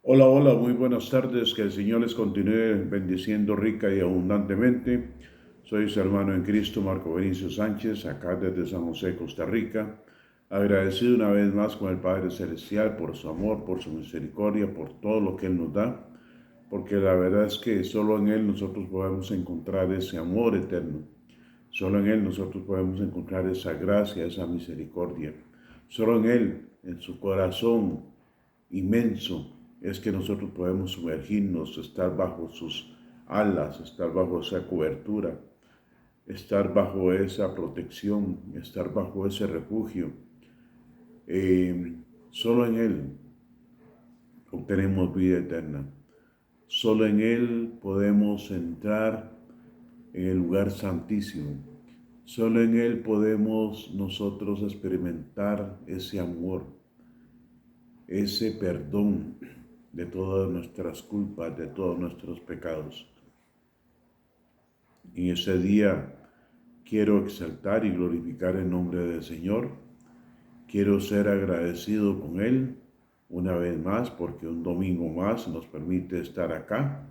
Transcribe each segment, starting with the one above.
Hola, hola, muy buenas tardes. Que el Señor les continúe bendiciendo rica y abundantemente. Soy su hermano en Cristo, Marco Benicio Sánchez, acá desde San José, Costa Rica. Agradecido una vez más con el Padre Celestial por su amor, por su misericordia, por todo lo que Él nos da. Porque la verdad es que solo en Él nosotros podemos encontrar ese amor eterno. Solo en Él nosotros podemos encontrar esa gracia, esa misericordia. Solo en Él, en su corazón inmenso, es que nosotros podemos sumergirnos, estar bajo sus alas, estar bajo esa cobertura, estar bajo esa protección, estar bajo ese refugio. Solo en Él obtenemos vida eterna. Solo en Él podemos entrar en el lugar santísimo. Solo en Él podemos nosotros experimentar ese amor, ese perdón de todas nuestras culpas, de todos nuestros pecados. En ese día quiero exaltar y glorificar el nombre del Señor. Quiero ser agradecido con Él una vez más porque un domingo más nos permite estar acá.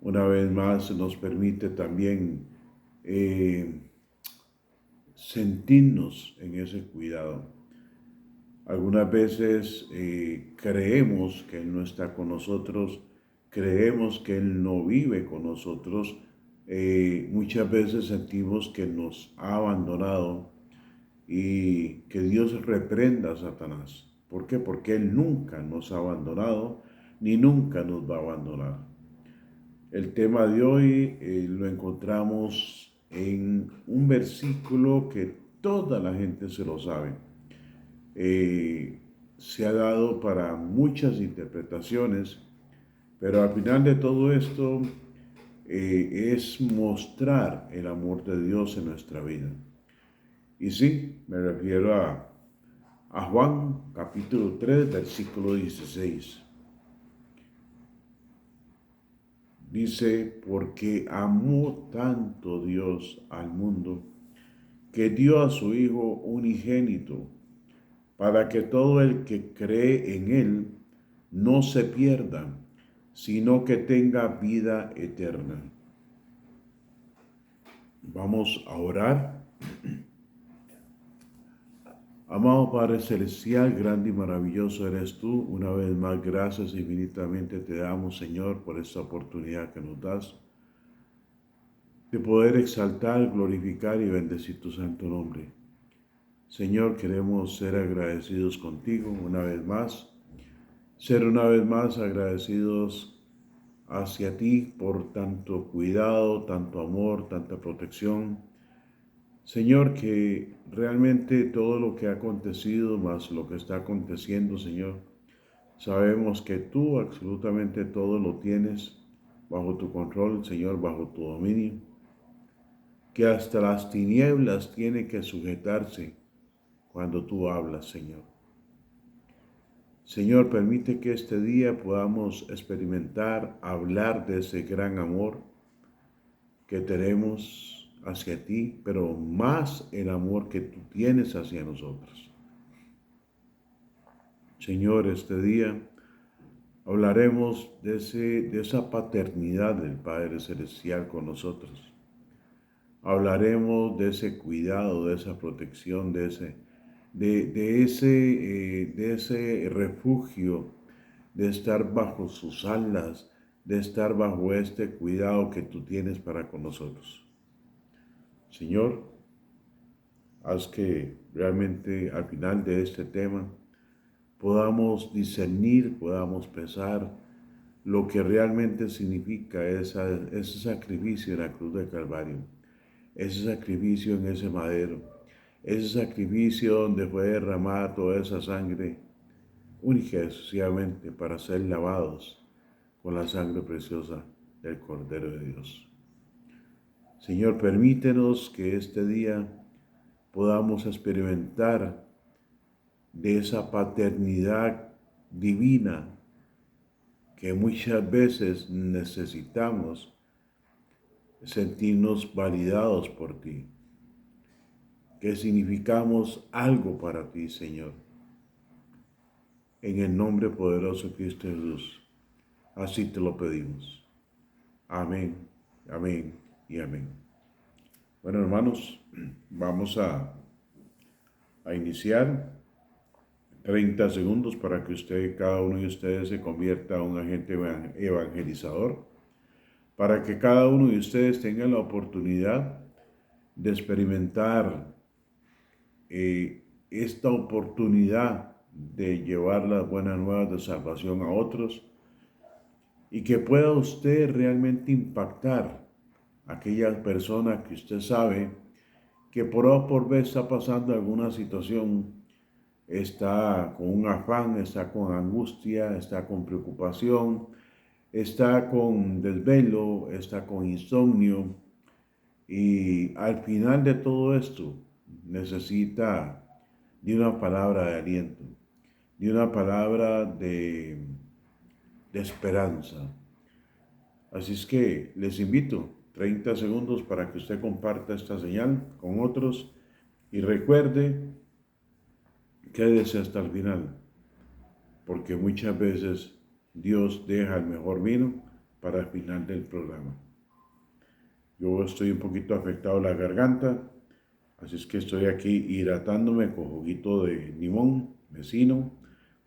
Una vez más nos permite también eh, sentirnos en ese cuidado. Algunas veces creemos que Él no está con nosotros, creemos que Él no vive con nosotros, muchas veces sentimos que nos ha abandonado y que Dios reprenda a Satanás. ¿Por qué? Porque Él nunca nos ha abandonado ni nunca nos va a abandonar. El tema de hoy lo encontramos en un versículo que toda la gente se lo sabe. Eh, Se ha dado para muchas interpretaciones, pero al final de todo esto es mostrar el amor de Dios en nuestra vida. Y sí, me refiero a Juan capítulo 3, versículo 16. Dice, porque amó tanto Dios al mundo, que dio a su Hijo unigénito, para que todo el que cree en Él no se pierda, sino que tenga vida eterna. Vamos a orar. Amado Padre Celestial, grande y maravilloso eres tú. Una vez más, gracias infinitamente te damos, Señor, por esta oportunidad que nos das de poder exaltar, glorificar y bendecir tu santo nombre. Señor, queremos ser agradecidos contigo una vez más, ser una vez más agradecidos hacia ti por tanto cuidado, tanto amor, tanta protección. Señor, que realmente todo lo que ha acontecido, más lo que está aconteciendo, Señor, sabemos que tú absolutamente todo lo tienes bajo tu control, Señor, bajo tu dominio, que hasta las tinieblas tienen que sujetarse cuando tú hablas, Señor. Señor, permite que este día podamos experimentar, hablar de ese gran amor que tenemos hacia ti, pero más el amor que tú tienes hacia nosotros. Señor, este día hablaremos de esa paternidad del Padre Celestial con nosotros. Hablaremos de ese cuidado, de esa protección, de ese refugio, de estar bajo sus alas, de estar bajo este cuidado que tú tienes para con nosotros. Señor, haz que realmente al final de este tema podamos discernir, podamos pensar lo que realmente significa ese sacrificio en la cruz del Calvario, ese sacrificio en ese madero, ese sacrificio donde fue derramada toda esa sangre, única y exclusivamente para ser lavados con la sangre preciosa del Cordero de Dios. Señor, permítenos que este día podamos experimentar de esa paternidad divina que muchas veces necesitamos sentirnos validados por ti, que significamos algo para ti, Señor. En el nombre poderoso de Cristo Jesús. Así te lo pedimos. Amén, amén y amén. Bueno, hermanos, vamos a iniciar 30 segundos para que cada uno de ustedes se convierta en un agente evangelizador, para que cada uno de ustedes tenga la oportunidad de experimentar esta oportunidad de llevar las buenas nuevas de salvación a otros y que pueda usted realmente impactar a aquellas personas que usted sabe que por A o por B está pasando alguna situación, está con un afán, está con angustia, está con preocupación, está con desvelo, está con insomnio y al final de todo esto necesita de una palabra de aliento, de una palabra de esperanza. Así es que les invito 30 segundos para que usted comparta esta señal con otros y recuerde, quédese hasta el final, porque muchas veces Dios deja el mejor vino para el final del programa. Yo estoy un poquito afectado la garganta, así es que estoy aquí hidratándome con juguito de limón vecino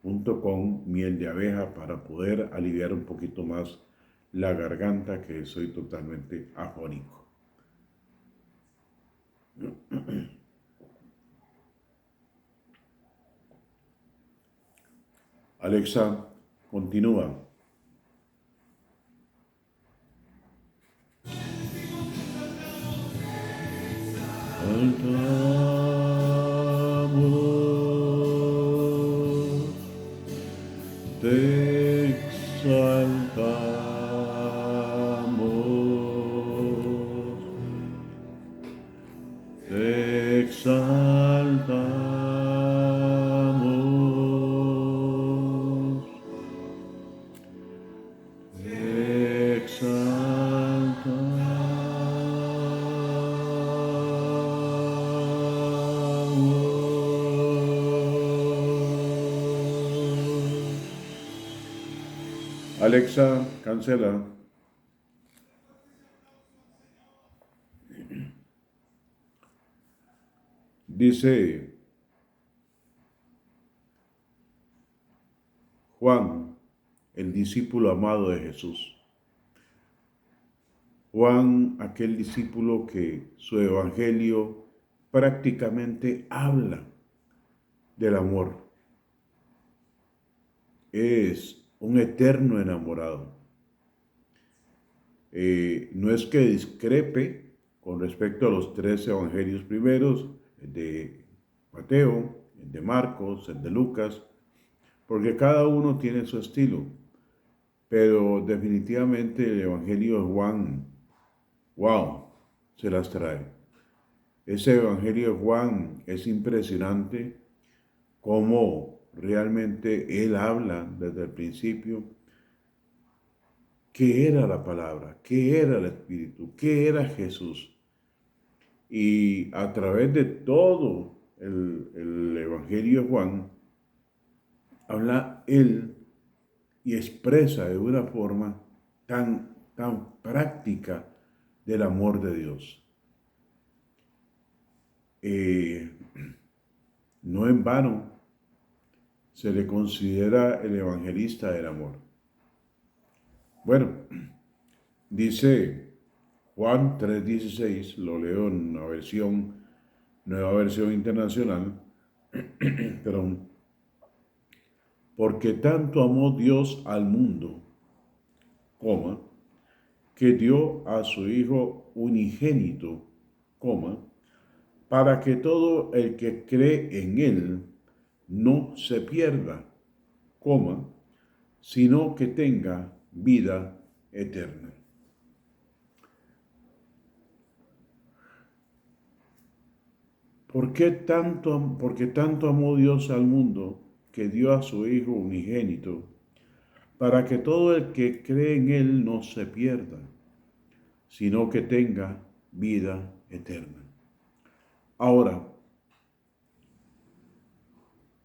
junto con miel de abeja para poder aliviar un poquito más la garganta, que soy totalmente afónico. Alexa, continúa. Exaltamos, te exaltamos, te exaltamos, te exaltamos. Alexa, cancela. Dice Juan, el discípulo amado de Jesús. Juan, aquel discípulo que su evangelio prácticamente habla del amor. Es un eterno enamorado. No es que discrepe con respecto a los 3 evangelios primeros, el de Mateo, el de Marcos, el de Lucas, porque cada uno tiene su estilo. Pero definitivamente el evangelio de Juan, wow, se las trae. Ese evangelio de Juan es impresionante cómo realmente él habla desde el principio qué era la palabra, qué era el Espíritu, qué era Jesús. Y a través de todo el Evangelio de Juan, habla él y expresa de una forma tan práctica del amor de Dios. No en vano se le considera el evangelista del amor. Bueno, dice Juan 3:16, lo leo en una nueva versión internacional, perdón, porque tanto amó Dios al mundo, coma, que dio a su Hijo unigénito, coma, para que todo el que cree en Él no se pierda, coma, sino que tenga vida eterna. Porque tanto amó Dios al mundo que dio a su Hijo unigénito, para que todo el que cree en Él no se pierda, sino que tenga vida eterna. Ahora,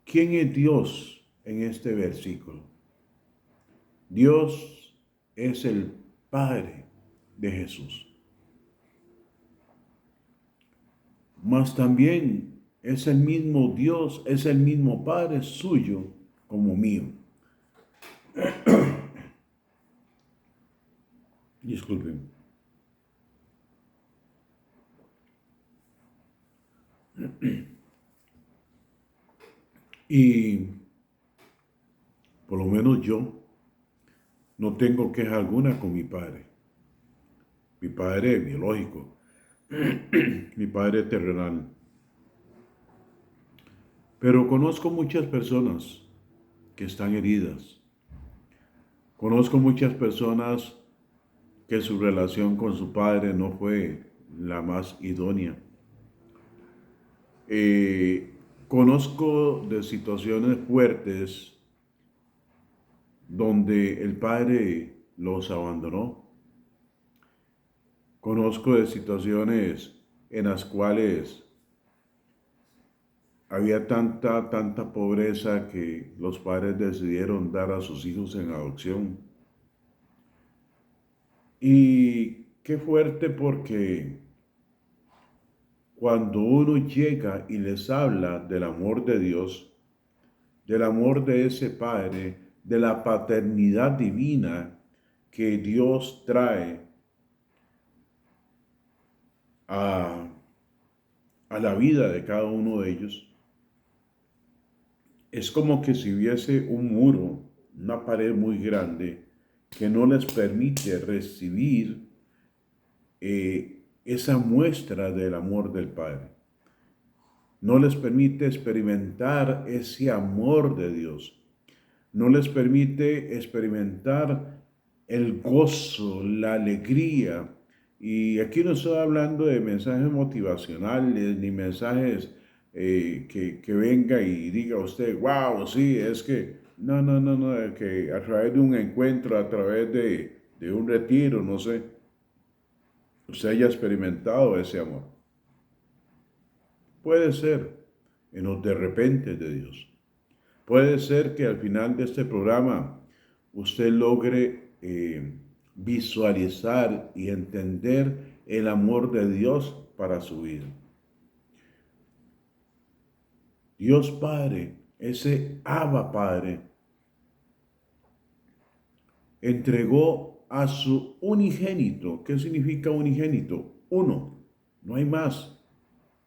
¿quién es Dios en este versículo? Dios es el Padre de Jesús. Mas también es el mismo Dios, es el mismo Padre suyo como mío. Disculpen. Y por lo menos yo no tengo queja alguna con mi padre biológico, mi padre terrenal. Pero conozco muchas personas que están heridas. Conozco muchas personas que su relación con su padre no fue la más idónea. Conozco de situaciones fuertes donde el padre los abandonó. Conozco de situaciones en las cuales había tanta pobreza que los padres decidieron dar a sus hijos en adopción. Y qué fuerte porque cuando uno llega y les habla del amor de Dios, del amor de ese Padre, de la paternidad divina que Dios trae a, a la vida de cada uno de ellos, es como que si hubiese un muro, una pared muy grande que no les permite recibir esa muestra del amor del Padre. No les permite experimentar ese amor de Dios. No les permite experimentar el gozo, la alegría. Y aquí no estoy hablando de mensajes motivacionales ni mensajes que venga y diga usted, wow, sí, es que, no, que a través de un encuentro, a través de un retiro, no sé, usted haya experimentado ese amor. Puede ser en los de repente de Dios. Puede ser que al final de este programa usted logre visualizar y entender el amor de Dios para su vida. Dios Padre, ese Abba Padre, entregó a su unigénito. ¿Qué significa unigénito? Uno, no hay más.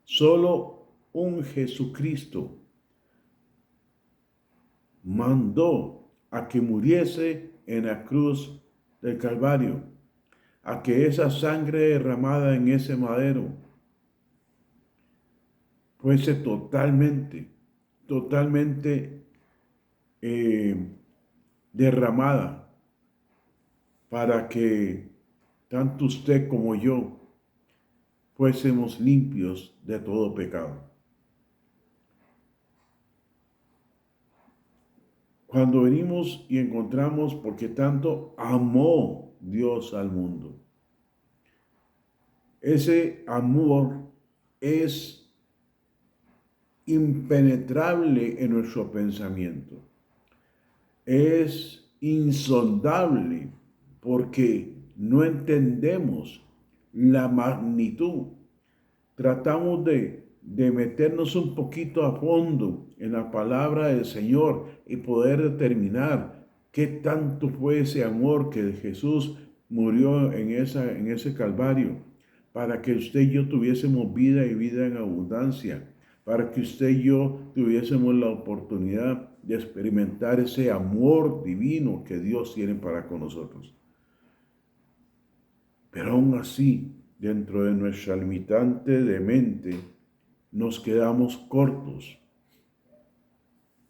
Solo un Jesucristo mandó a que muriese en la cruz del Calvario, a que esa sangre derramada en ese madero fuese totalmente derramada para que tanto usted como yo fuésemos limpios de todo pecado. Cuando venimos y encontramos porque tanto amó Dios al mundo, ese amor es impenetrable en nuestro pensamiento. Es insondable porque no entendemos la magnitud. Tratamos de meternos un poquito a fondo en la palabra del Señor y poder determinar qué tanto fue ese amor que Jesús murió en ese Calvario, para que usted y yo tuviésemos vida y vida en abundancia, para que usted y yo tuviésemos la oportunidad de experimentar ese amor divino que Dios tiene para con nosotros. Pero aún así, dentro de nuestra limitante de mente, nos quedamos cortos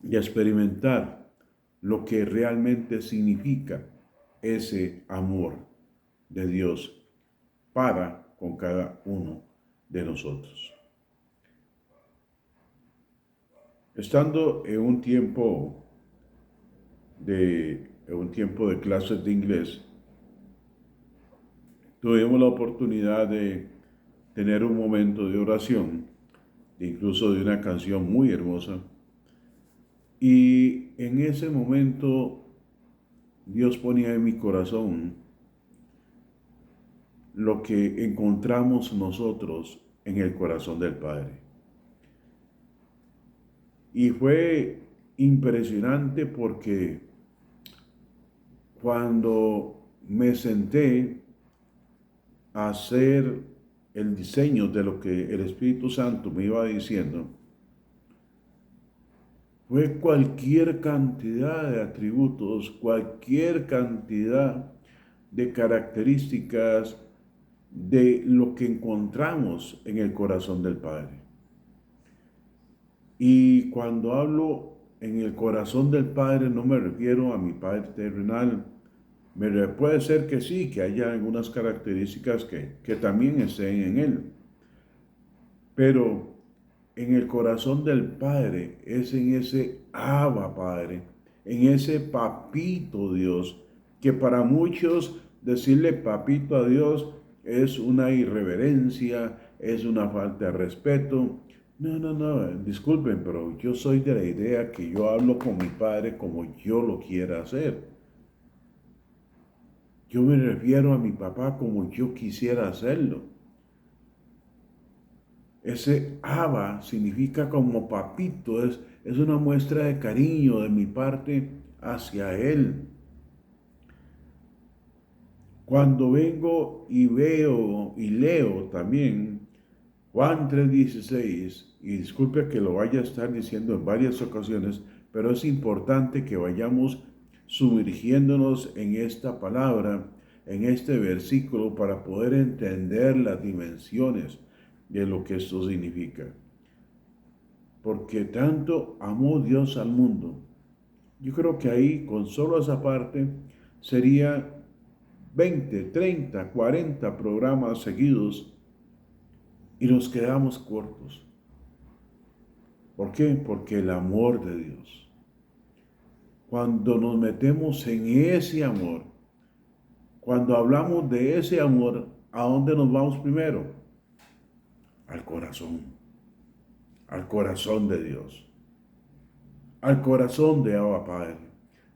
de experimentar lo que realmente significa ese amor de Dios para con cada uno de nosotros. Estando en un tiempo de clases de inglés, tuvimos la oportunidad de tener un momento de oración, incluso de una canción muy hermosa. Y en ese momento Dios ponía en mi corazón lo que encontramos nosotros en el corazón del Padre. Y fue impresionante porque cuando me senté a hacer el diseño de lo que el Espíritu Santo me iba diciendo, fue cualquier cantidad de atributos, cualquier cantidad de características de lo que encontramos en el corazón del Padre. Y cuando hablo en el corazón del Padre, no me refiero a mi Padre terrenal. Puede ser que sí, que haya algunas características que también estén en Él. Pero en el corazón del Padre es en ese Abba Padre, en ese papito Dios, que para muchos decirle papito a Dios es una irreverencia, es una falta de respeto. No, disculpen, pero yo soy de la idea que yo hablo con mi Padre como yo lo quiera hacer. Yo me refiero a mi papá como yo quisiera hacerlo. Ese Abba significa como papito, es una muestra de cariño de mi parte hacia Él. Cuando vengo y veo y leo también Juan 3:16, y disculpe que lo vaya a estar diciendo en varias ocasiones, pero es importante que vayamos sumergiéndonos en esta palabra, en este versículo, para poder entender las dimensiones de lo que esto significa. Porque tanto amó Dios al mundo. Yo creo que ahí, con solo esa parte, sería 20, 30, 40 programas seguidos y nos quedamos cortos. ¿Por qué? Porque el amor de Dios. Cuando nos metemos en ese amor, cuando hablamos de ese amor, ¿a dónde nos vamos primero? Al corazón de Dios, al corazón de Abba Padre,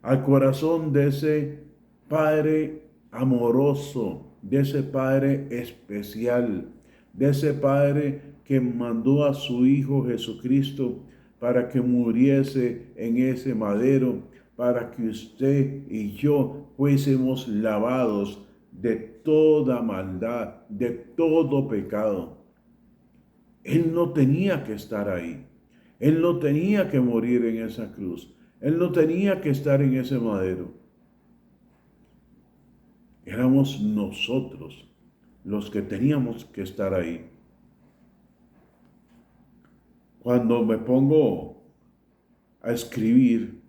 al corazón de ese Padre amoroso, de ese Padre especial, de ese Padre que mandó a su Hijo Jesucristo para que muriese en ese madero, para que usted y yo fuésemos lavados de toda maldad, de todo pecado. Él no tenía que estar ahí. Él no tenía que morir en esa cruz. Él no tenía que estar en ese madero. Éramos nosotros los que teníamos que estar ahí. Cuando me pongo a escribir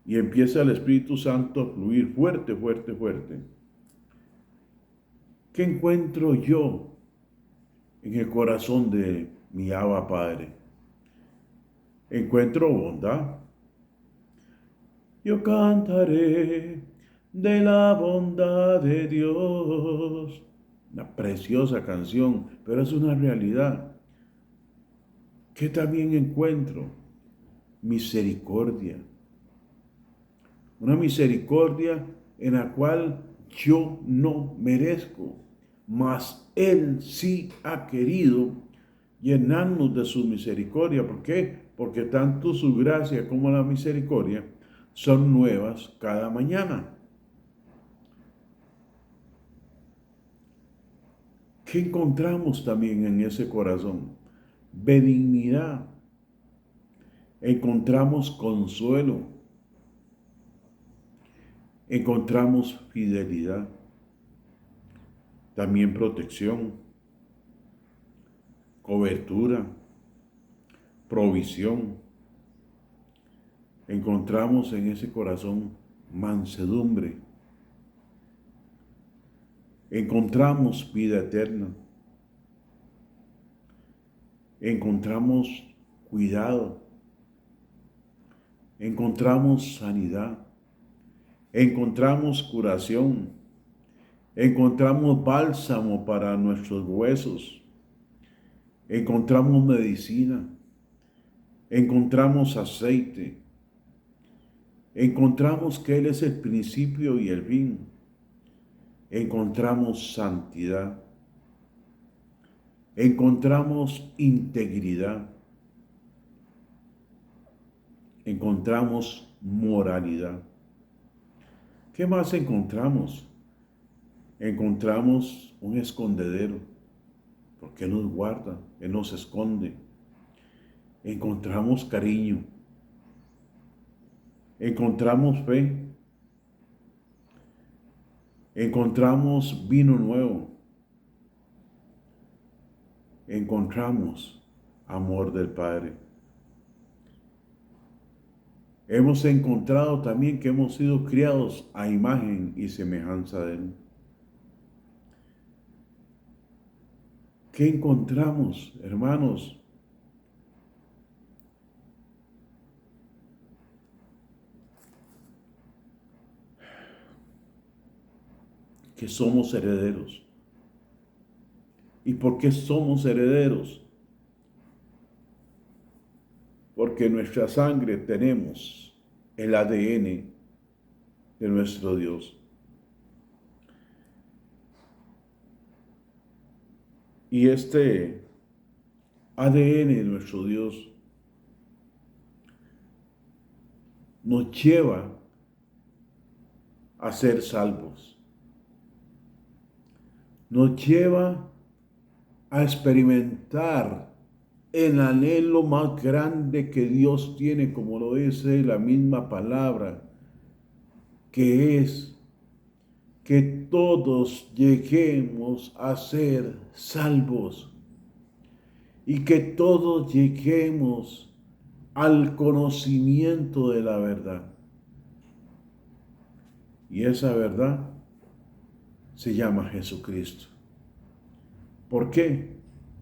y empieza el Espíritu Santo a fluir fuerte, fuerte, fuerte, ¿qué encuentro yo en el corazón de mi Abba Padre? Encuentro bondad. Yo cantaré de la bondad de Dios. Una preciosa canción, pero es una realidad. ¿Qué también encuentro? Misericordia. Una misericordia en la cual yo no merezco, mas Él sí ha querido llenarnos de su misericordia. ¿Por qué? Porque tanto su gracia como la misericordia son nuevas cada mañana. ¿Qué encontramos también en ese corazón? Benignidad. Encontramos consuelo. Encontramos fidelidad. También protección, cobertura, provisión. Encontramos en ese corazón mansedumbre. Encontramos vida eterna. Encontramos cuidado. Encontramos sanidad. Encontramos curación. Encontramos bálsamo para nuestros huesos. Encontramos medicina. Encontramos aceite. encontramos que Él es el principio y el fin. Encontramos santidad. Encontramos integridad. Encontramos moralidad. ¿Qué más encontramos? Encontramos un escondedero, porque Él nos guarda, Él nos esconde. Encontramos cariño. Encontramos fe. Encontramos vino nuevo. Encontramos amor del Padre. Hemos encontrado también que hemos sido criados a imagen y semejanza de Él. ¿Qué encontramos, hermanos? Que somos herederos. ¿Y por qué somos herederos? Porque en nuestra sangre tenemos el ADN de nuestro Dios. Y este ADN de nuestro Dios nos lleva a ser salvos. Nos lleva a experimentar el anhelo más grande que Dios tiene, como lo dice la misma palabra, que es que todos lleguemos a ser salvos y que todos lleguemos al conocimiento de la verdad. Y esa verdad se llama Jesucristo. ¿Por qué?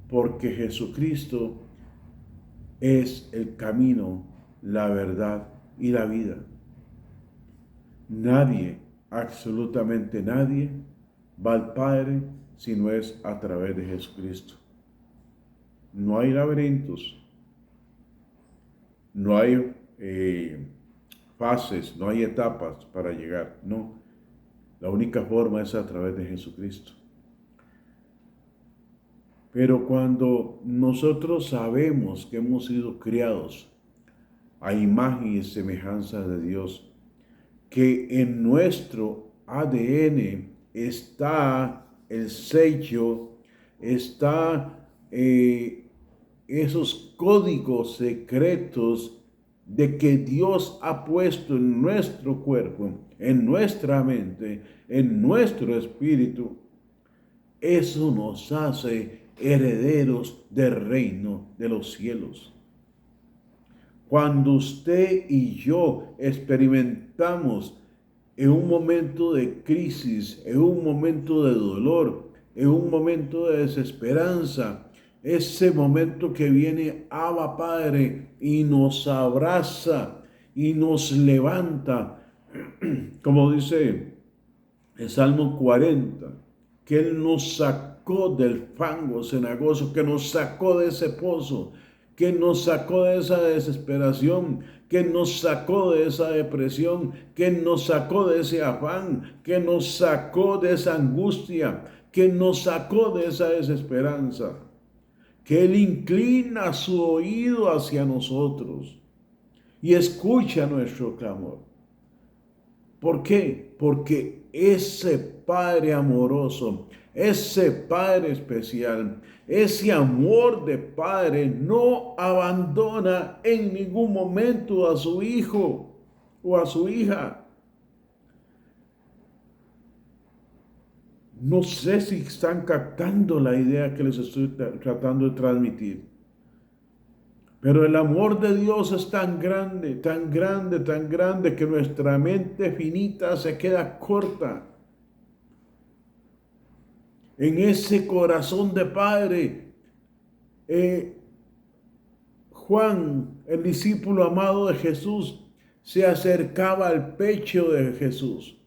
Porque Jesucristo es el camino, la verdad y la vida. Nadie, absolutamente nadie, va al Padre si no es a través de Jesucristo. No hay laberintos, no hay fases, no hay etapas para llegar. No, la única forma es a través de Jesucristo. Pero cuando nosotros sabemos que hemos sido criados a imagen y semejanza de Dios, que en nuestro ADN está el sello, está esos códigos secretos de que Dios ha puesto en nuestro cuerpo, en nuestra mente, en nuestro espíritu, eso nos hace herederos del reino de los cielos. Cuando usted y yo experimentamos en un momento de crisis, en un momento de dolor, en un momento de desesperanza, ese momento que viene Abba Padre y nos abraza y nos levanta, como dice el Salmo 40, que Él nos sacó del fango cenagoso, que nos sacó de ese pozo, que nos sacó de esa desesperación, que nos sacó de esa depresión, que nos sacó de ese afán, que nos sacó de esa angustia, que nos sacó de esa desesperanza, que Él inclina su oído hacia nosotros y escucha nuestro clamor. ¿Por qué? Porque ese Padre amoroso, ese Padre especial, ese amor de Padre no abandona en ningún momento a su hijo o a su hija. No sé si están captando la idea que les estoy tratando de transmitir. Pero el amor de Dios es tan grande, tan grande, tan grande que nuestra mente finita se queda corta. En ese corazón de Padre, Juan, el discípulo amado de Jesús, se acercaba al pecho de Jesús.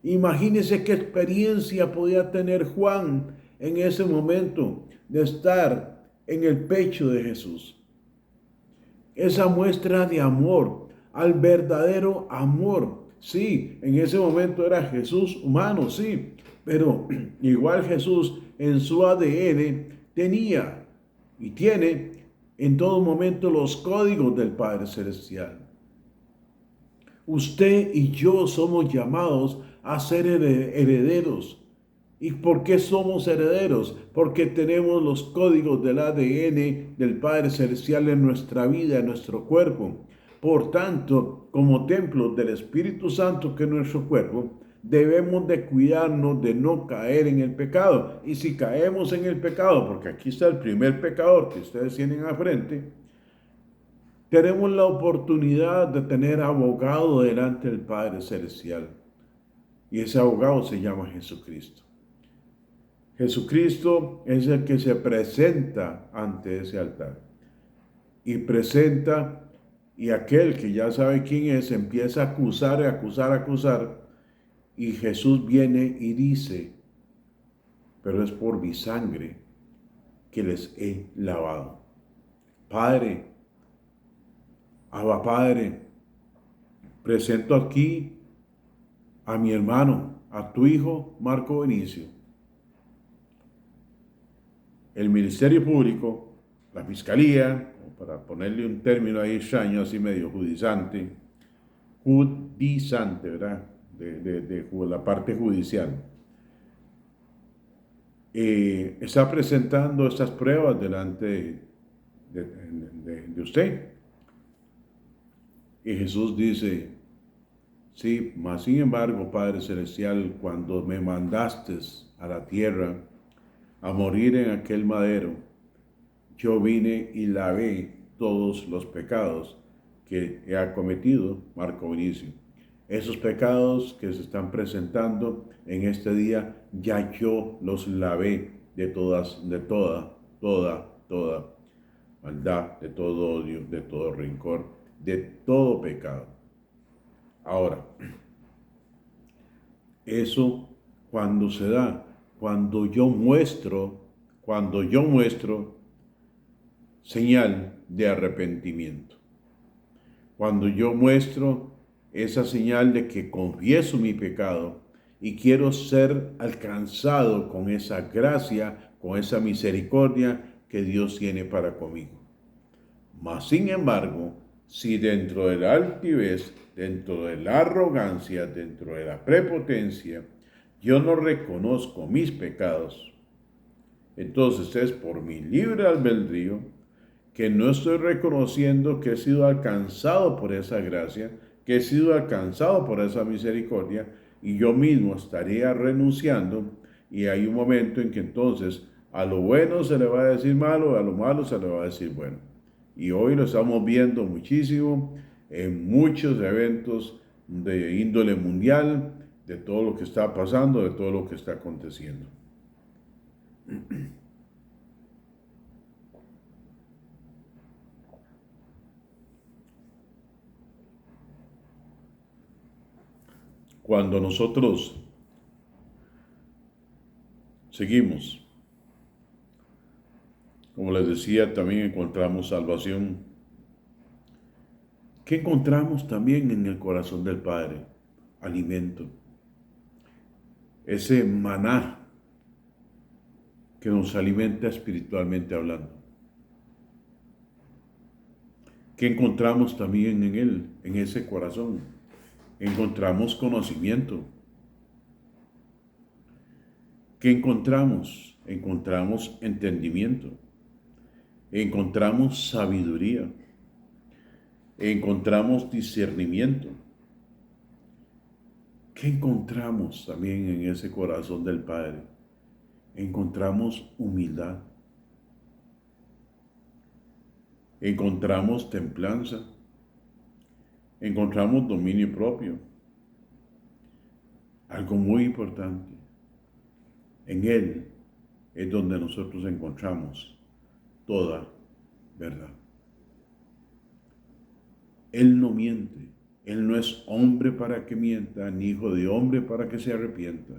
Imagínense qué experiencia podía tener Juan en ese momento de estar en el pecho de Jesús. Esa muestra de amor al verdadero amor. Sí, en ese momento era Jesús humano, sí, pero igual Jesús en su ADN tenía y tiene en todo momento los códigos del Padre Celestial. Usted y yo somos llamados a ser herederos. ¿Y por qué somos herederos? Porque tenemos los códigos del ADN del Padre Celestial en nuestra vida, en nuestro cuerpo. Por tanto, como templo del Espíritu Santo que es nuestro cuerpo, debemos de cuidarnos de no caer en el pecado. Y si caemos en el pecado, porque aquí está el primer pecador que ustedes tienen al frente, tenemos la oportunidad de tener abogado delante del Padre Celestial. Y ese abogado se llama Jesucristo. Jesucristo es el que se presenta ante ese altar. Y presenta, y aquel que ya sabe quién es, empieza a acusar, acusar. Y Jesús viene y dice, pero es por mi sangre que les he lavado. Padre, Abba Padre, presento aquí a mi hermano, a tu hijo Marco Benicio. El Ministerio Público, la Fiscalía, para ponerle un término ahí extraño, así medio judizante, ¿verdad? De la parte judicial. Está presentando estas pruebas delante de usted. Y Jesús dice, sí, mas sin embargo, Padre Celestial, cuando me mandaste a la tierra a morir en aquel madero, yo vine y lavé todos los pecados que he cometido, Marco Benicio. Esos pecados que se están presentando en este día, ya yo los lavé de toda maldad, de todo odio, de todo rencor, de todo pecado. Ahora, eso cuando se da, cuando yo muestro señal de arrepentimiento. Cuando yo muestro esa señal de que confieso mi pecado y quiero ser alcanzado con esa gracia, con esa misericordia que Dios tiene para conmigo. Mas, sin embargo, si dentro de la altivez, dentro de la arrogancia, dentro de la prepotencia, yo no reconozco mis pecados, entonces es por mi libre albedrío que no estoy reconociendo que he sido alcanzado por esa gracia, que he sido alcanzado por esa misericordia, y yo mismo estaría renunciando, y hay un momento en que entonces a lo bueno se le va a decir malo, a lo malo se le va a decir bueno. Y hoy lo estamos viendo muchísimo en muchos eventos de índole mundial, de todo lo que está pasando, de todo lo que está aconteciendo. Cuando nosotros seguimos, como les decía, también encontramos salvación. ¿Qué encontramos también en el corazón del Padre? Alimento. Ese maná que nos alimenta espiritualmente hablando. ¿Qué encontramos también en él, en ese corazón? Encontramos conocimiento. ¿Qué encontramos? Encontramos entendimiento. Encontramos sabiduría. Encontramos discernimiento. ¿Qué encontramos también en ese corazón del Padre? Encontramos humildad. Encontramos templanza. Encontramos dominio propio. Algo muy importante. En Él es donde nosotros encontramos toda verdad. Él no miente. Él no es hombre para que mienta, ni hijo de hombre para que se arrepienta.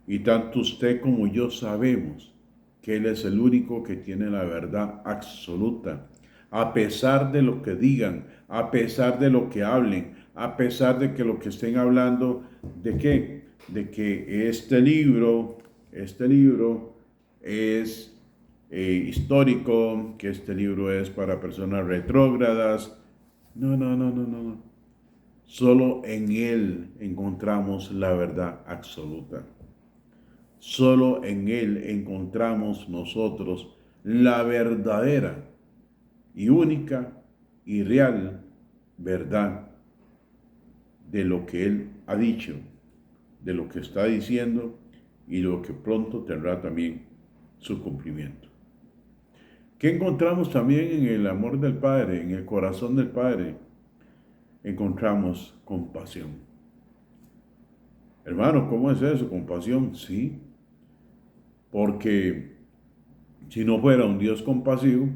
Y tanto usted como yo sabemos que Él es el único que tiene la verdad absoluta, a pesar de lo que digan, a pesar de lo que hablen, a pesar de que lo que estén hablando, ¿de qué? De que este libro es histórico, que este libro es para personas retrógradas. No, no, no, no, no, no. Solo en Él encontramos la verdad absoluta. Solo en Él encontramos nosotros la verdadera y única y real verdad de lo que Él ha dicho, de lo que está diciendo y lo que pronto tendrá también su cumplimiento. ¿Qué encontramos también en el amor del Padre, en el corazón del Padre? Encontramos compasión. Hermano, ¿cómo es eso? Compasión, sí, porque si no fuera un Dios compasivo,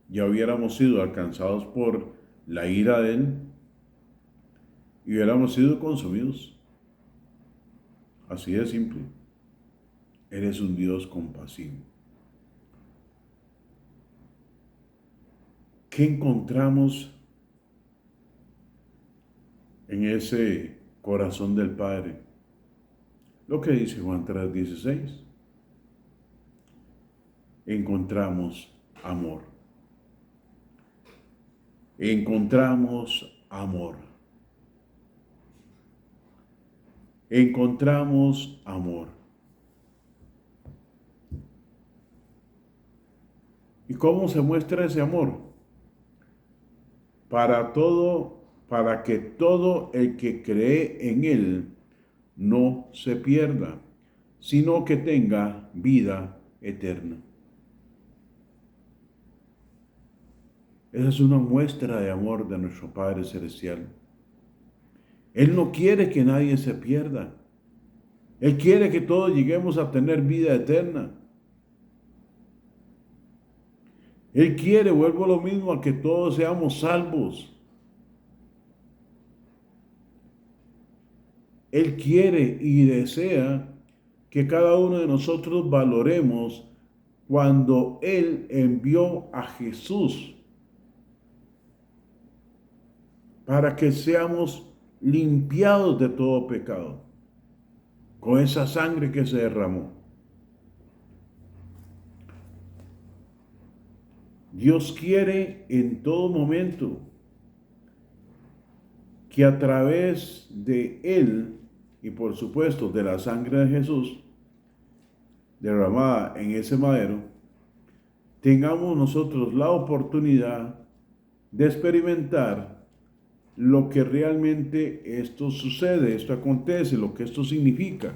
ya hubiéramos sido alcanzados por la ira de Él y hubiéramos sido consumidos. Así de simple. Él es un Dios compasivo. ¿Qué encontramos en ese corazón del Padre? Lo que dice Juan 3:16. Encontramos amor. Encontramos amor. Encontramos amor. ¿Y cómo se muestra ese amor? Para que todo el que cree en Él no se pierda, sino que tenga vida eterna. Esa es una muestra de amor de nuestro Padre Celestial. Él no quiere que nadie se pierda. Él quiere que todos lleguemos a tener vida eterna. Él quiere, vuelvo a lo mismo, a que todos seamos salvos. Él quiere y desea que cada uno de nosotros valoremos cuando Él envió a Jesús para que seamos limpiados de todo pecado, con esa sangre que se derramó. Dios quiere en todo momento que a través de Él y por supuesto de la sangre de Jesús derramada en ese madero, tengamos nosotros la oportunidad de experimentar lo que realmente esto sucede, esto acontece, lo que esto significa.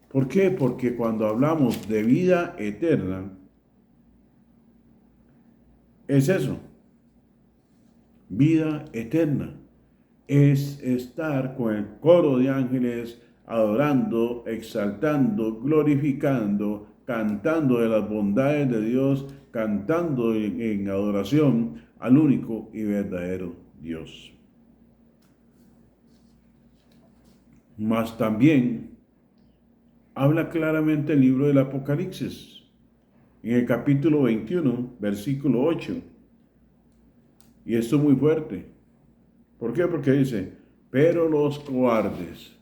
¿Por qué? Porque cuando hablamos de vida eterna, es eso, vida eterna. Es estar con el coro de ángeles adorando, exaltando, glorificando, cantando de las bondades de Dios, cantando en adoración al único y verdadero Dios. Mas también habla claramente el libro del Apocalipsis, en el capítulo 21, versículo 8. Y esto es muy fuerte. ¿Por qué? Porque dice, pero los cobardes,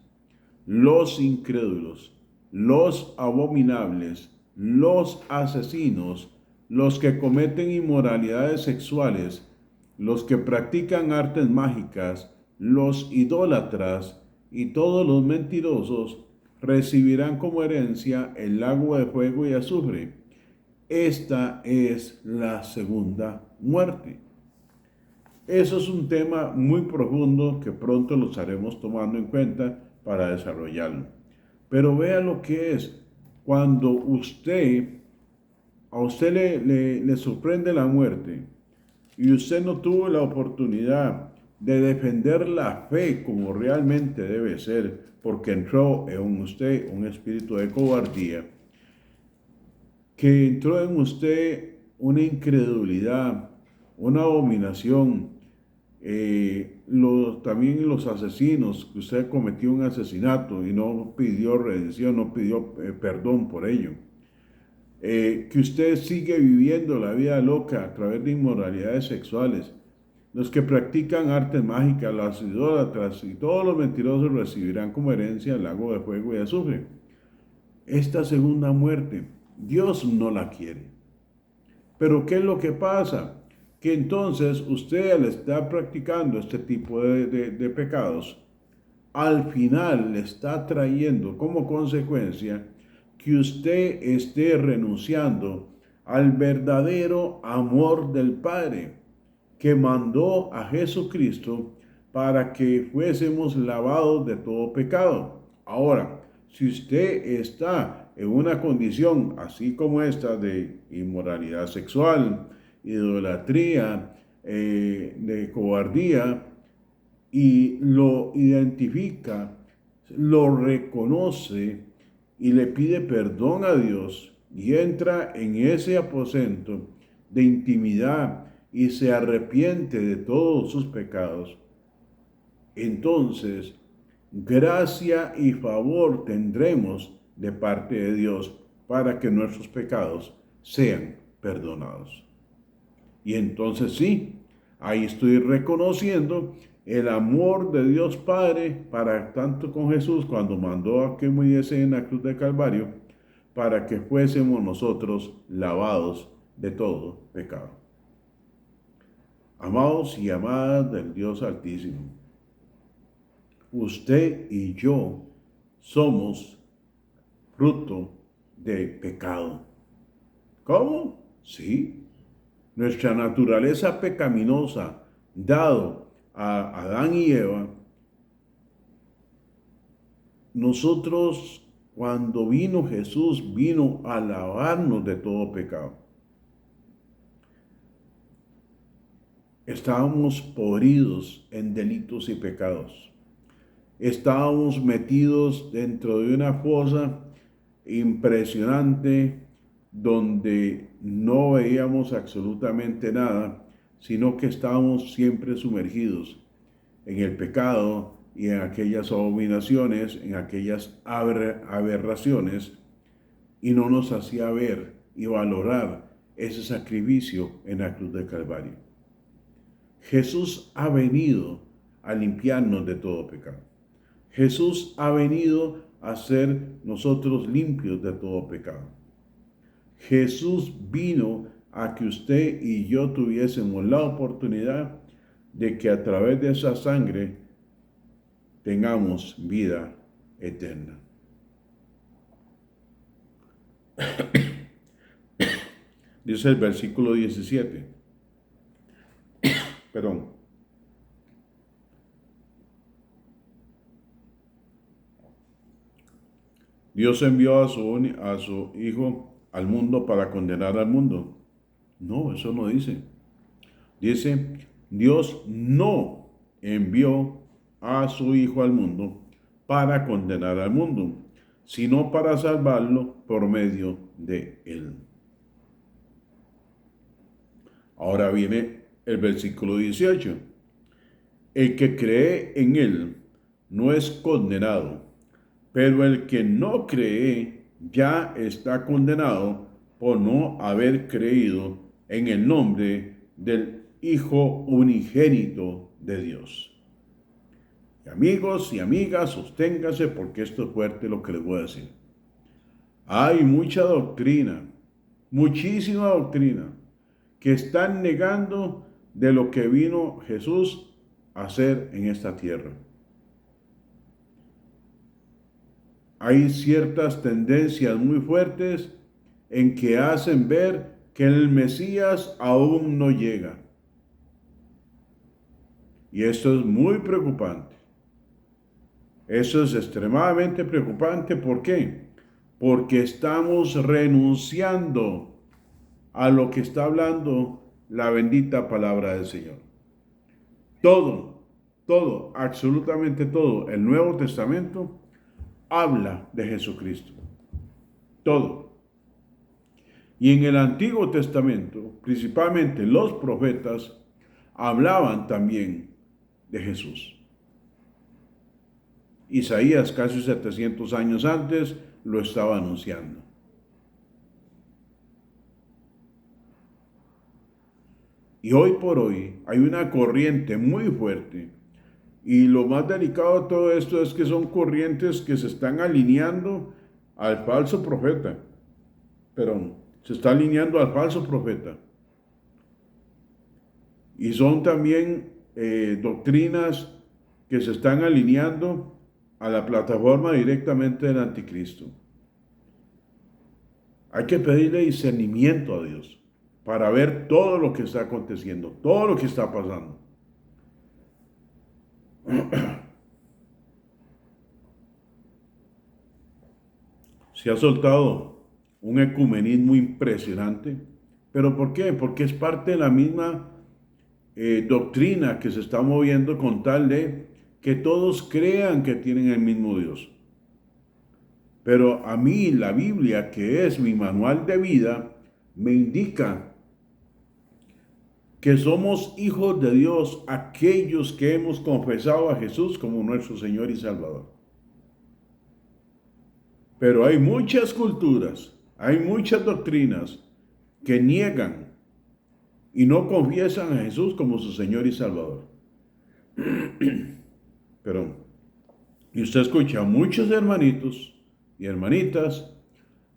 los incrédulos, los abominables, los asesinos, los que cometen inmoralidades sexuales, los que practican artes mágicas, los idólatras y todos los mentirosos recibirán como herencia el lago de fuego y azufre. Esta es la segunda muerte. Eso es un tema muy profundo que pronto lo estaremos tomando en cuenta para desarrollarlo. Pero vea lo que es cuando a usted le sorprende la muerte y usted no tuvo la oportunidad de defender la fe como realmente debe ser, porque entró en usted un espíritu de cobardía, que entró en usted una incredulidad, una abominación, también los asesinos, que usted cometió un asesinato y no pidió redención, no pidió perdón por ello. que usted sigue viviendo la vida loca a través de inmoralidades sexuales, los que practican artes mágicas, las idólatras y todos los mentirosos recibirán como herencia el lago de fuego y azufre. Esta segunda muerte, Dios no la quiere. Pero ¿qué es lo que pasa? Que entonces usted al estar practicando este tipo de pecados, al final le está trayendo como consecuencia que usted esté renunciando al verdadero amor del Padre, que mandó a Jesucristo para que fuésemos lavados de todo pecado. Ahora, si usted está en una condición así como esta de inmoralidad sexual, idolatría, de cobardía, y lo identifica, lo reconoce y le pide perdón a Dios y entra en ese aposento de intimidad y se arrepiente de todos sus pecados, entonces gracia y favor tendremos de parte de Dios para que nuestros pecados sean perdonados. Y entonces sí, ahí estoy reconociendo el amor de Dios Padre para tanto con Jesús cuando mandó a que muriese en la cruz de Calvario para que fuésemos nosotros lavados de todo pecado. Amados y amadas del Dios Altísimo, usted y yo somos fruto de pecado. ¿Cómo? Sí. Nuestra naturaleza pecaminosa, dado a Adán y Eva, nosotros cuando vino Jesús, vino a lavarnos de todo pecado. Estábamos podridos en delitos y pecados. Estábamos metidos dentro de una fosa impresionante donde no veíamos absolutamente nada, sino que estábamos siempre sumergidos en el pecado y en aquellas abominaciones, en aquellas aberraciones, y no nos hacía ver y valorar ese sacrificio en la cruz del Calvario. Jesús ha venido a limpiarnos de todo pecado. Jesús ha venido a ser nosotros limpios de todo pecado. Jesús vino a que usted y yo tuviésemos la oportunidad de que a través de esa sangre tengamos vida eterna. Dice el versículo 17. Perdón. Dios envió a su Hijo al mundo para condenar al mundo. No, eso no dice. Dice, Dios no envió a su Hijo al mundo para condenar al mundo, sino para salvarlo por medio de él. Ahora viene el versículo 18. El que cree en él no es condenado, pero el que no cree ya está condenado por no haber creído en el nombre del Hijo unigénito de Dios. Y amigos y amigas, sosténganse porque esto es fuerte lo que les voy a decir. Hay mucha doctrina, muchísima doctrina, que están negando de lo que vino Jesús a hacer en esta tierra. Hay ciertas tendencias muy fuertes en que hacen ver que el Mesías aún no llega. Y esto es muy preocupante. Eso es extremadamente preocupante. ¿Por qué? Porque estamos renunciando a lo que está hablando la bendita palabra del Señor. Todo, absolutamente todo, el Nuevo Testamento habla de Jesucristo. Todo. Y en el Antiguo Testamento, principalmente los profetas, hablaban también de Jesús. Isaías, casi 700 años antes, lo estaba anunciando. Y hoy por hoy hay una corriente muy fuerte. Y lo más delicado de todo esto es que son corrientes que se están alineando al falso profeta. Pero se está alineando al falso profeta. Y son también doctrinas que se están alineando a la plataforma directamente del anticristo. Hay que pedirle discernimiento a Dios para ver todo lo que está aconteciendo, todo lo que está pasando. Se ha soltado un ecumenismo impresionante. ¿Pero por qué? Porque es parte de la misma doctrina que se está moviendo con tal de que todos crean que tienen el mismo Dios. Pero a mí la Biblia, que es mi manual de vida, me indica que somos hijos de Dios aquellos que hemos confesado a Jesús como nuestro Señor y Salvador. Pero hay muchas culturas, hay muchas doctrinas que niegan y no confiesan a Jesús como su Señor y Salvador. Pero, y usted escucha a muchos hermanitos y hermanitas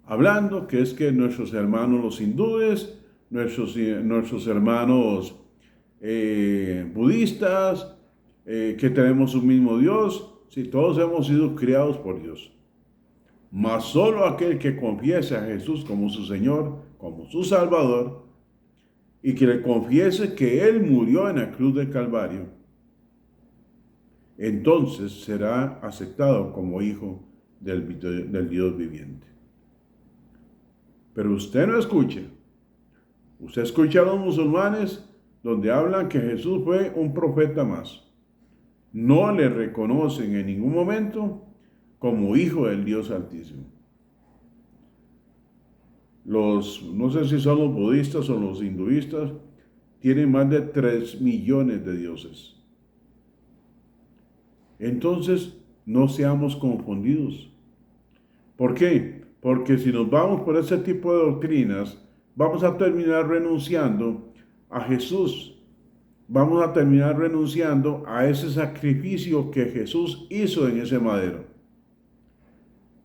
hablando que es que nuestros hermanos los hindúes, nuestros hermanos budistas, que tenemos un mismo Dios, si todos hemos sido criados por Dios. Mas solo aquel que confiese a Jesús como su Señor, como su Salvador, y que le confiese que Él murió en la cruz del Calvario, entonces será aceptado como hijo del Dios viviente. Pero usted no escucha. Usted escucha a los musulmanes donde hablan que Jesús fue un profeta más. No le reconocen en ningún momento como hijo del Dios Altísimo. No sé si son los budistas o los hinduistas, tienen más de 3 millones de dioses. Entonces, no seamos confundidos. ¿Por qué? Porque si nos vamos por ese tipo de doctrinas, vamos a terminar renunciando a Jesús. Vamos a terminar renunciando a ese sacrificio que Jesús hizo en ese madero.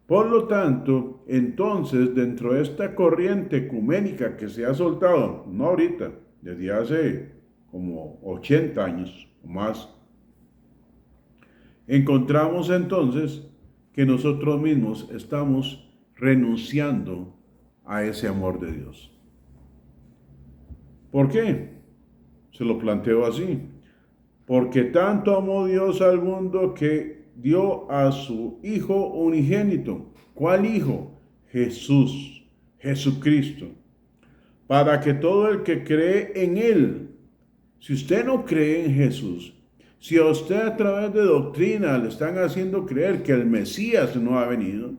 Por lo tanto, entonces, dentro de esta corriente ecuménica que se ha soltado, no ahorita, desde hace como 80 años o más, encontramos entonces que nosotros mismos estamos renunciando a ese amor de Dios. ¿Por qué? Se lo planteo así. Porque tanto amó Dios al mundo que dio a su Hijo unigénito. ¿Cuál Hijo? Jesús, Jesucristo. Para que todo el que cree en Él, si usted no cree en Jesús, si a usted a través de doctrina le están haciendo creer que el Mesías no ha venido,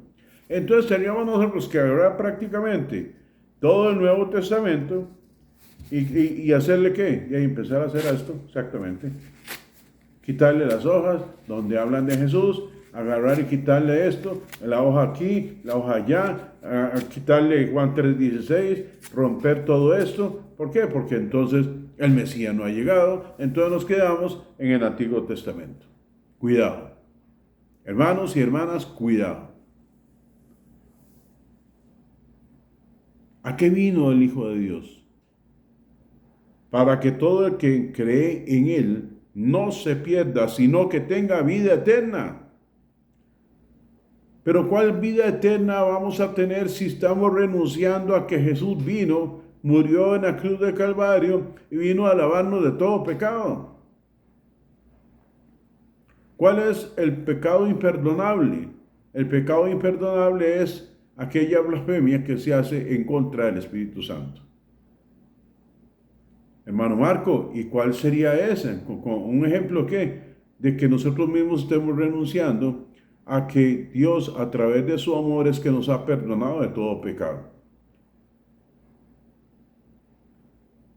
entonces teníamos nosotros que agarrar prácticamente todo el Nuevo Testamento y hacerle ¿qué? Y empezar a hacer esto, exactamente. Quitarle las hojas donde hablan de Jesús, agarrar y quitarle esto, la hoja aquí, la hoja allá, quitarle Juan 3:16, romper todo esto. ¿Por qué? Porque entonces el Mesías no ha llegado, entonces nos quedamos en el Antiguo Testamento. Cuidado. Hermanos y hermanas, cuidado. ¿A qué vino el Hijo de Dios? Para que todo el que cree en Él no se pierda, sino que tenga vida eterna. Pero ¿cuál vida eterna vamos a tener si estamos renunciando a que Jesús vino, murió en la cruz del Calvario y vino a lavarnos de todo pecado? ¿Cuál es el pecado imperdonable? El pecado imperdonable es aquella blasfemia que se hace en contra del Espíritu Santo. Hermano Marco, ¿y cuál sería ese? Con un ejemplo ¿qué? De que nosotros mismos estemos renunciando a que Dios a través de su amor es que nos ha perdonado de todo pecado.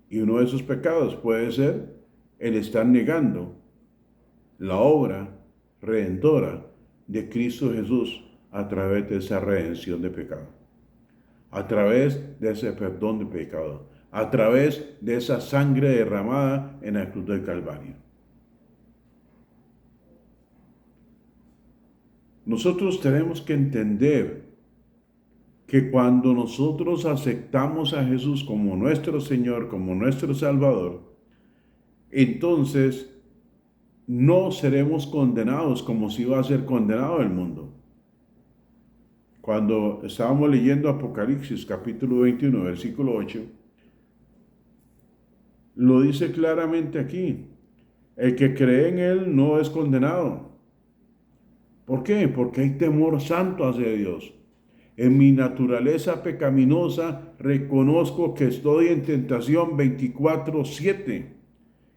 Y uno de esos pecados puede ser el estar negando la obra redentora de Cristo Jesús a través de esa redención de pecado, a través de ese perdón de pecado, a través de esa sangre derramada en la cruz del Calvario. Nosotros tenemos que entender que cuando nosotros aceptamos a Jesús como nuestro Señor, como nuestro Salvador, entonces no seremos condenados como si iba a ser condenado el mundo. Cuando estábamos leyendo Apocalipsis capítulo 21, versículo 8, lo dice claramente aquí: el que cree en Él no es condenado. ¿Por qué? Porque hay temor santo hacia Dios. En mi naturaleza pecaminosa reconozco que estoy en tentación 24/7.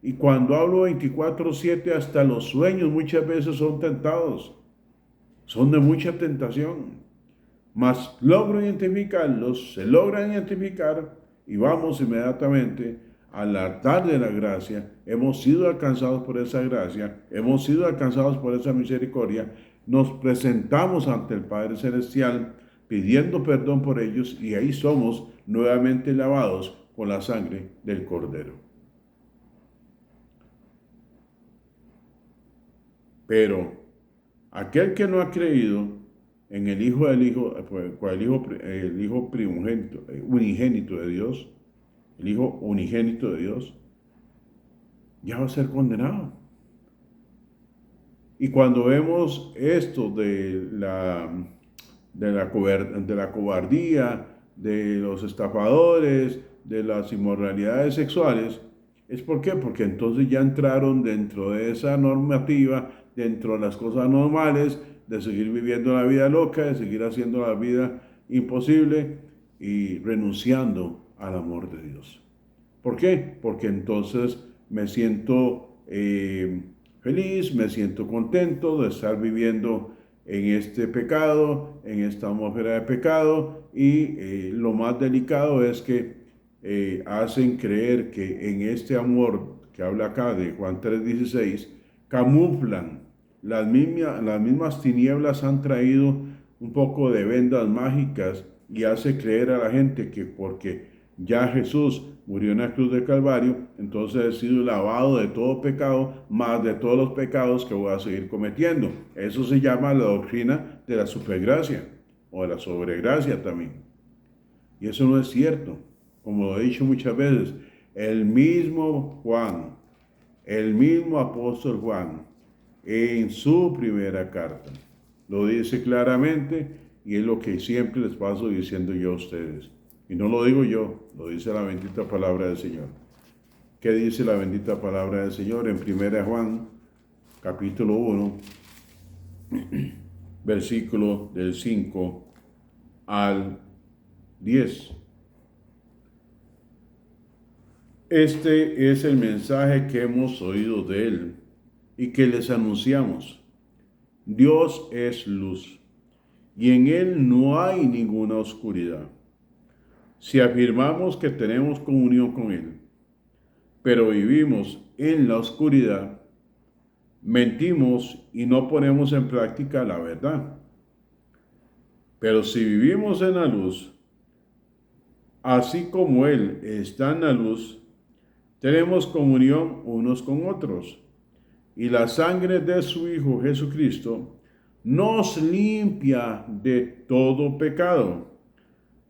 Y cuando hablo 24/7, hasta los sueños muchas veces son tentados. Son de mucha tentación. Mas logro identificarlos, se logran identificar y vamos inmediatamente al altar de la gracia. Hemos sido alcanzados por esa gracia, hemos sido alcanzados por esa misericordia. Nos presentamos ante el Padre Celestial pidiendo perdón por ellos y ahí somos nuevamente lavados con la sangre del Cordero. Pero aquel que no ha creído en el Hijo primogénito, unigénito de Dios, el Hijo unigénito de Dios, ya va a ser condenado. Y cuando vemos esto de la cobardía, de los estafadores, de las inmoralidades sexuales, ¿es por qué? Porque entonces ya entraron dentro de esa normativa, dentro de las cosas normales, de seguir viviendo la vida loca, de seguir haciendo la vida imposible y renunciando al amor de Dios. ¿Por qué? Porque entonces me siento feliz, me siento contento de estar viviendo en este pecado, en esta atmósfera de pecado, y lo más delicado es que hacen creer que en este amor que habla acá de Juan 3:16, camuflan las mismas tinieblas, han traído un poco de vendas mágicas y hace creer a la gente que porque ya Jesús murió en la cruz del Calvario, entonces he sido lavado de todo pecado, más de todos los pecados que voy a seguir cometiendo. Eso se llama la doctrina de la supergracia o de la sobregracia también. Y eso no es cierto. Como lo he dicho muchas veces, el mismo Juan, el mismo apóstol Juan, en su primera carta, lo dice claramente y es lo que siempre les paso diciendo yo a ustedes. Y no lo digo yo, lo dice la bendita palabra del Señor. ¿Qué dice la bendita palabra del Señor? En 1 Juan, capítulo 1, versículo del 5 al 10. Este es el mensaje que hemos oído de Él y que les anunciamos. Dios es luz, y en Él no hay ninguna oscuridad. Si afirmamos que tenemos comunión con Él, pero vivimos en la oscuridad, mentimos y no ponemos en práctica la verdad. Pero si vivimos en la luz, así como Él está en la luz, tenemos comunión unos con otros. Y la sangre de su Hijo Jesucristo nos limpia de todo pecado.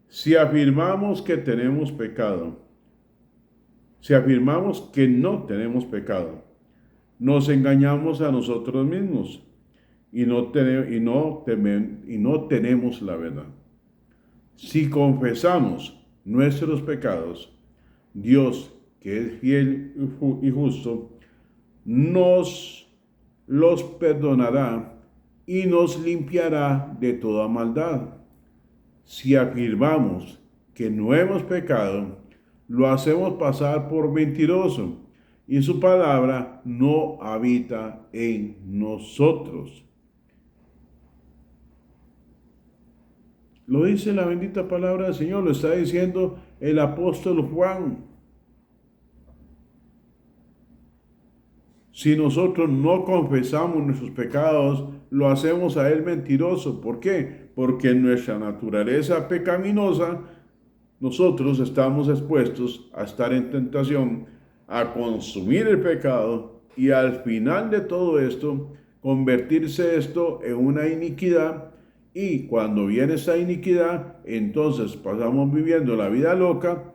Si afirmamos que tenemos pecado, si afirmamos que no tenemos pecado, nos engañamos a nosotros mismos y no tenemos la verdad. Si confesamos nuestros pecados, Dios, que es fiel y justo, nos los perdonará y nos limpiará de toda maldad. Si afirmamos que no hemos pecado, lo hacemos pasar por mentiroso y su palabra no habita en nosotros. Lo dice la bendita palabra del Señor, lo está diciendo el apóstol Juan. Si nosotros no confesamos nuestros pecados, lo hacemos a Él mentiroso. ¿Por qué? Porque nuestra naturaleza pecaminosa nosotros estamos expuestos a estar en tentación, a consumir el pecado y al final de todo esto, convertirse esto en una iniquidad. Y cuando viene esa iniquidad, entonces pasamos viviendo la vida loca,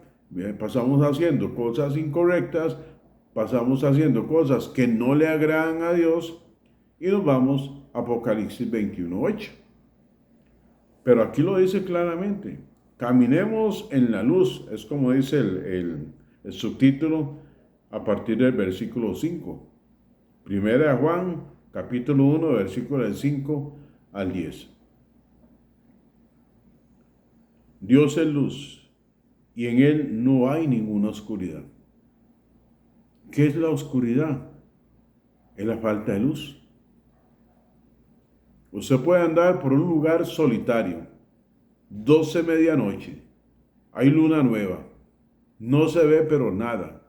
pasamos haciendo cosas incorrectas, pasamos haciendo cosas que no le agradan a Dios y nos vamos a Apocalipsis 21:8. Pero aquí lo dice claramente, caminemos en la luz, es como dice el subtítulo a partir del versículo 5. Primera de Juan, capítulo 1, versículo del 5 al 10. Dios es luz y en Él no hay ninguna oscuridad. ¿Qué es la oscuridad? Es la falta de luz. Usted puede andar por un lugar solitario, 12 medianoche, hay luna nueva, no se ve pero nada.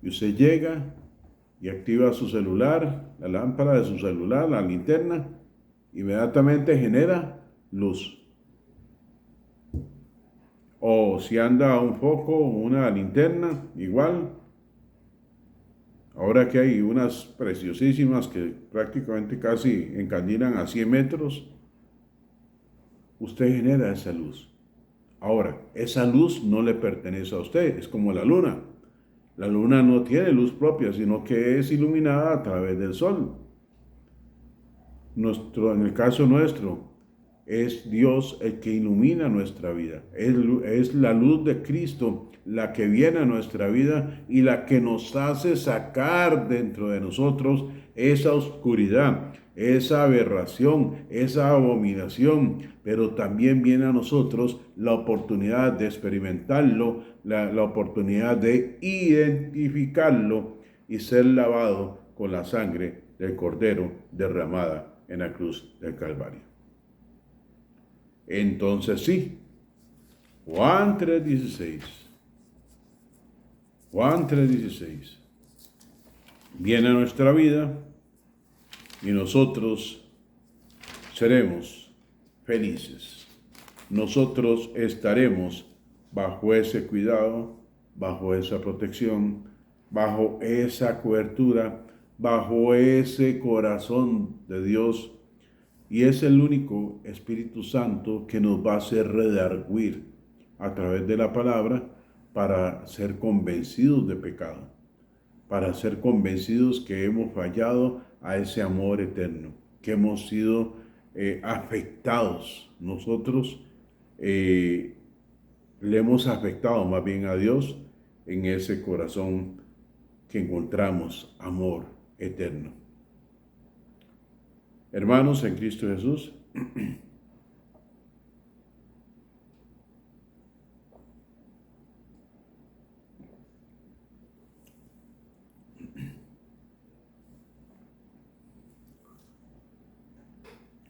Y usted llega y activa su celular, la lámpara de su celular, la linterna, inmediatamente genera luz. O si anda un foco, una linterna, igual. Ahora que hay unas preciosísimas que prácticamente casi encandilan a 100 metros, usted genera esa luz. Ahora, esa luz no le pertenece a usted, es como la luna. La luna no tiene luz propia, sino que es iluminada a través del sol. En el caso nuestro, es Dios el que ilumina nuestra vida. Es la luz de Cristo la que viene a nuestra vida y la que nos hace sacar dentro de nosotros esa oscuridad, esa aberración, esa abominación. Pero también viene a nosotros la oportunidad de experimentarlo, la oportunidad de identificarlo y ser lavado con la sangre del Cordero derramada en la cruz del Calvario. Entonces sí, Juan 3:16, Juan 3:16, viene a nuestra vida y nosotros seremos felices. Nosotros estaremos bajo ese cuidado, bajo esa protección, bajo esa cobertura, bajo ese corazón de Dios. Y es el único Espíritu Santo que nos va a hacer redarguir a través de la palabra para ser convencidos de pecado, para ser convencidos que hemos fallado a ese amor eterno, que hemos sido afectados. Nosotros le hemos afectado más bien a Dios en ese corazón que encontramos amor eterno. Hermanos en Cristo Jesús,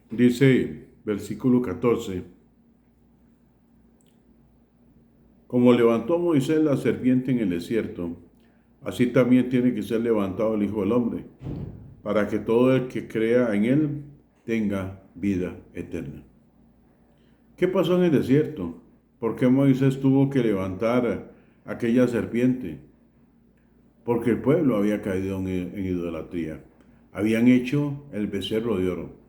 dice versículo 14, como levantó Moisés la serpiente en el desierto, así también tiene que ser levantado el Hijo del Hombre, para que todo el que crea en él tenga vida eterna. ¿Qué pasó en el desierto? ¿Por qué Moisés tuvo que levantar aquella serpiente? Porque el pueblo había caído en idolatría. Habían hecho el becerro de oro.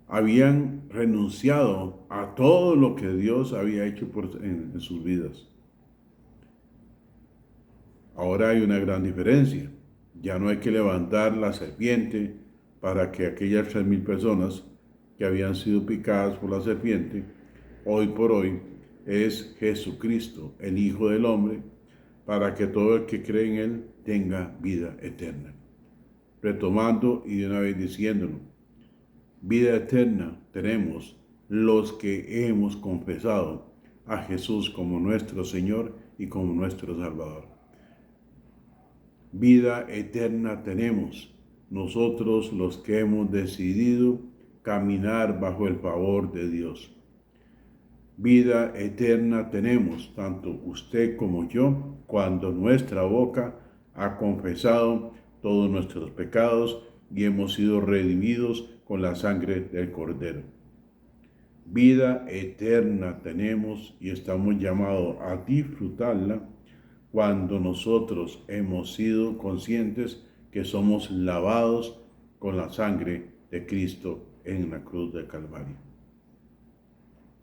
Habían renunciado a todo lo que Dios había hecho en sus vidas. Ahora hay una gran diferencia. Ya no hay que levantar la serpiente para que aquellas 3,000 personas que habían sido picadas por la serpiente, hoy por hoy es Jesucristo, el Hijo del Hombre, para que todo el que cree en Él tenga vida eterna. Retomando y de una vez diciéndolo, vida eterna tenemos los que hemos confesado a Jesús como nuestro Señor y como nuestro Salvador. Vida eterna tenemos nosotros los que hemos decidido caminar bajo el favor de Dios. Vida eterna tenemos tanto usted como yo cuando nuestra boca ha confesado todos nuestros pecados y hemos sido redimidos con la sangre del Cordero. Vida eterna tenemos y estamos llamados a disfrutarla cuando nosotros hemos sido conscientes que somos lavados con la sangre de Cristo en la cruz del Calvario.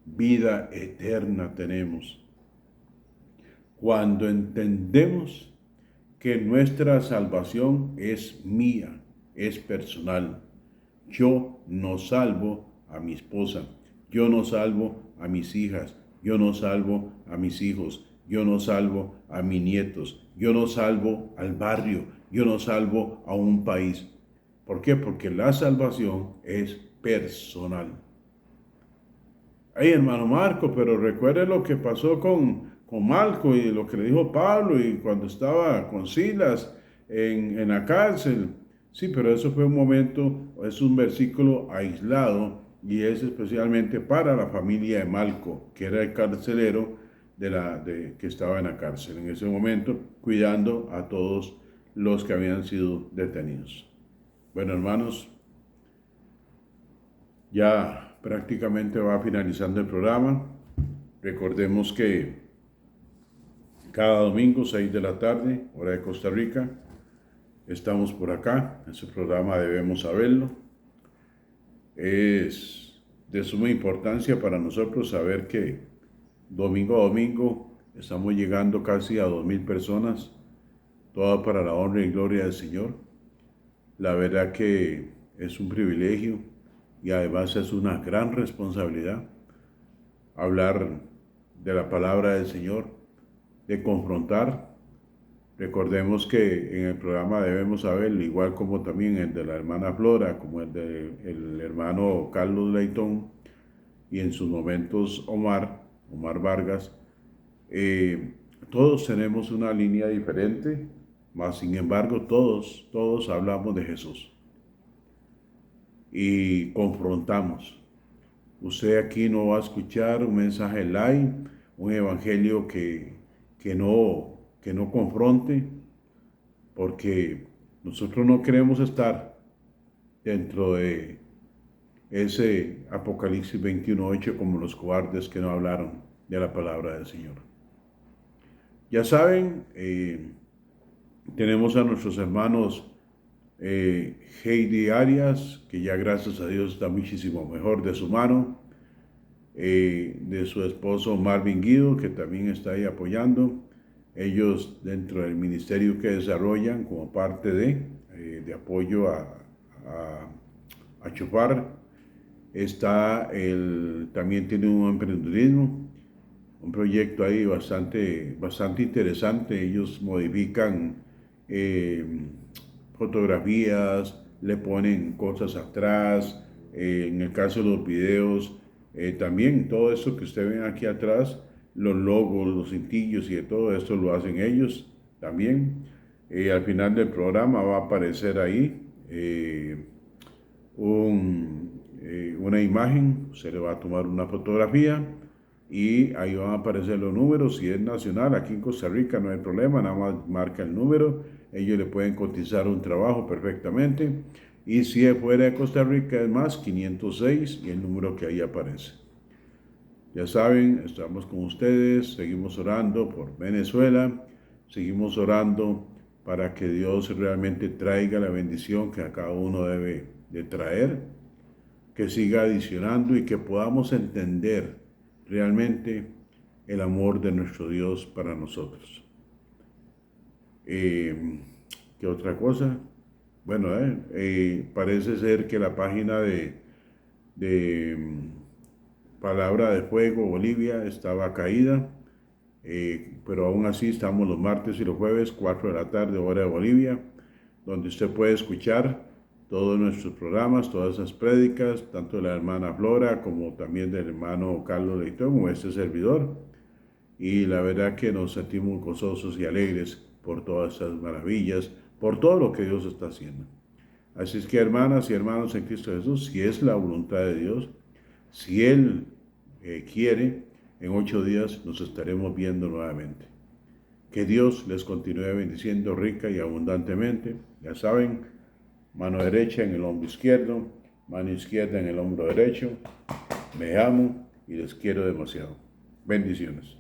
Vida eterna tenemos cuando entendemos que nuestra salvación es mía, es personal. Yo no salvo a mi esposa, yo no salvo a mis hijas, yo no salvo a mis hijos, yo no salvo a mis nietos, yo no salvo al barrio, yo no salvo a un país. ¿Por qué? Porque la salvación es personal. Ay, hermano Marco, pero recuerde lo que pasó con Marco y lo que le dijo Pablo y cuando estaba con Silas en la cárcel. Sí, pero eso fue un momento, es un versículo aislado y es especialmente para la familia de Malco, que era el carcelero que estaba en la cárcel en ese momento, cuidando a todos los que habían sido detenidos. Bueno, hermanos, ya prácticamente va finalizando el programa. Recordemos que cada domingo, 6 de la tarde, hora de Costa Rica, estamos por acá. Ese programa debemos saberlo. Es de suma importancia para nosotros saber que domingo a domingo estamos llegando casi a 2,000 personas, todas para la honra y gloria del Señor. La verdad que es un privilegio y además es una gran responsabilidad hablar de la palabra del Señor, de confrontar. Recordemos que en el programa debemos saber, igual como también el de la hermana Flora, como el del hermano Carlos Leitón y en sus momentos Omar Vargas, todos tenemos una línea diferente, mas sin embargo todos hablamos de Jesús y confrontamos. Usted aquí no va a escuchar un mensaje light, un evangelio que no confronte, porque nosotros no queremos estar dentro de ese Apocalipsis 21:8 como los cobardes que no hablaron de la palabra del Señor. Ya saben, tenemos a nuestros hermanos Heidi Arias, que ya gracias a Dios está muchísimo mejor de su mano, de su esposo Marvin Guido, que también está ahí apoyando. Ellos dentro del ministerio que desarrollan como parte de apoyo a Chofar, también tiene un emprendedurismo, un proyecto ahí bastante interesante. Ellos modifican fotografías, le ponen cosas atrás, en el caso de los videos, también todo esto que usted ven aquí atrás, los logos, los cintillos y de todo esto lo hacen ellos también. Al final del programa va a aparecer ahí una imagen, se le va a tomar una fotografía y ahí van a aparecer los números. Si es nacional, aquí en Costa Rica no hay problema, nada más marca el número, ellos le pueden cotizar un trabajo perfectamente. Y si es fuera de Costa Rica es más 506 y el número que ahí aparece. Ya saben, estamos con ustedes, seguimos orando por Venezuela, seguimos orando para que Dios realmente traiga la bendición que a cada uno debe de traer, que siga adicionando y que podamos entender realmente el amor de nuestro Dios para nosotros. ¿Qué otra cosa? Bueno, parece ser que la página de Palabra de Fuego Bolivia estaba caída, pero aún así estamos los martes y los jueves, 4 de la tarde, hora de Bolivia, donde usted puede escuchar todos nuestros programas, todas esas prédicas, tanto de la hermana Flora como también del hermano Carlos Leitón o este servidor. Y la verdad que nos sentimos gozosos y alegres por todas esas maravillas, por todo lo que Dios está haciendo. Así es que, hermanas y hermanos en Cristo Jesús, si es la voluntad de Dios, si Él quiere, en 8 días nos estaremos viendo nuevamente. Que Dios les continúe bendiciendo rica y abundantemente. Ya saben, mano derecha en el hombro izquierdo, mano izquierda en el hombro derecho. Me amo y les quiero demasiado. Bendiciones.